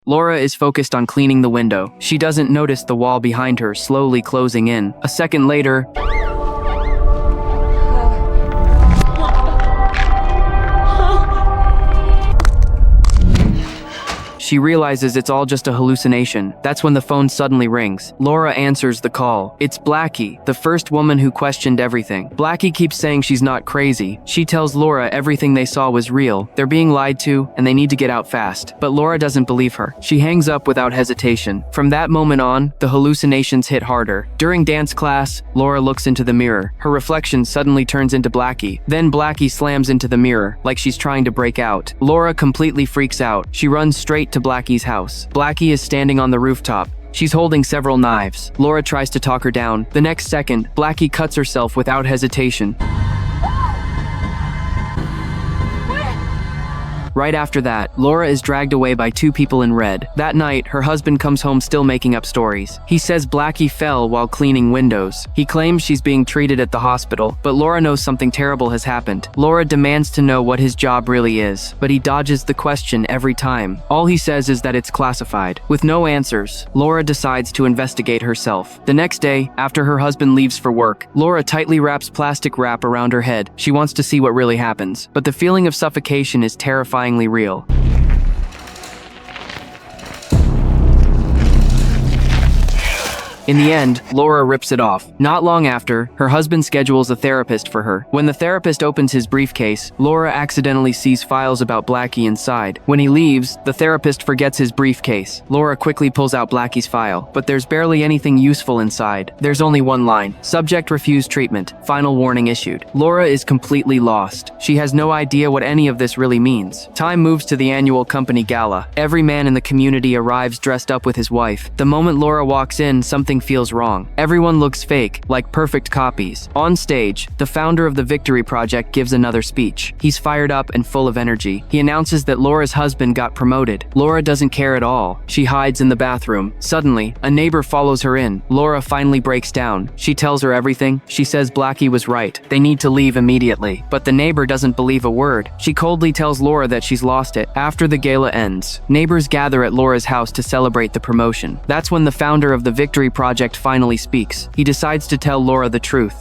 Laura is focused on cleaning the window. She doesn't notice the wall behind her slowly closing in. A second later, she realizes it's all just a hallucination. That's when the phone suddenly rings. Laura answers the call. It's Blackie, the first woman who questioned everything. Blackie keeps saying she's not crazy. She tells Laura everything they saw was real. They're being lied to, and they need to get out fast. But Laura doesn't believe her. She hangs up without hesitation. From that moment on, the hallucinations hit harder. During dance class, Laura looks into the mirror. Her reflection suddenly turns into Blackie. Then Blackie slams into the mirror, like she's trying to break out. Laura completely freaks out. She runs straight to Blackie's house. Blackie is standing on the rooftop. She's holding several knives. Laura tries to talk her down. The next second, Blackie cuts herself without hesitation. Right after that, Laura is dragged away by two people in red. That night, her husband comes home still making up stories. He says Blackie fell while cleaning windows. He claims she's being treated at the hospital, but Laura knows something terrible has happened. Laura demands to know what his job really is, but he dodges the question every time. All he says is that it's classified. With no answers, Laura decides to investigate herself. The next day, after her husband leaves for work, Laura tightly wraps plastic wrap around her head. She wants to see what really happens, but the feeling of suffocation is terrifyingly real. In the end, Laura rips it off. Not long after, her husband schedules a therapist for her. When the therapist opens his briefcase, Laura accidentally sees files about Blackie inside. When he leaves, the therapist forgets his briefcase. Laura quickly pulls out Blackie's file, but there's barely anything useful inside. There's only one line: subject refused treatment, final warning issued. Laura is completely lost. She has no idea what any of this really means. Time moves to the annual company gala. Every man in the community arrives dressed up with his wife. The moment Laura walks in, something feels wrong. Everyone looks fake, like perfect copies. On stage, the founder of the Victory Project gives another speech. He's fired up and full of energy. He announces that Laura's husband got promoted. Laura doesn't care at all. She hides in the bathroom. Suddenly, a neighbor follows her in. Laura finally breaks down. She tells her everything. She says Blackie was right. They need to leave immediately. But the neighbor doesn't believe a word. She coldly tells Laura that she's lost it. After the gala ends, neighbors gather at Laura's house to celebrate the promotion. That's when the founder of the Victory Project finally speaks. He decides to tell Laura the truth.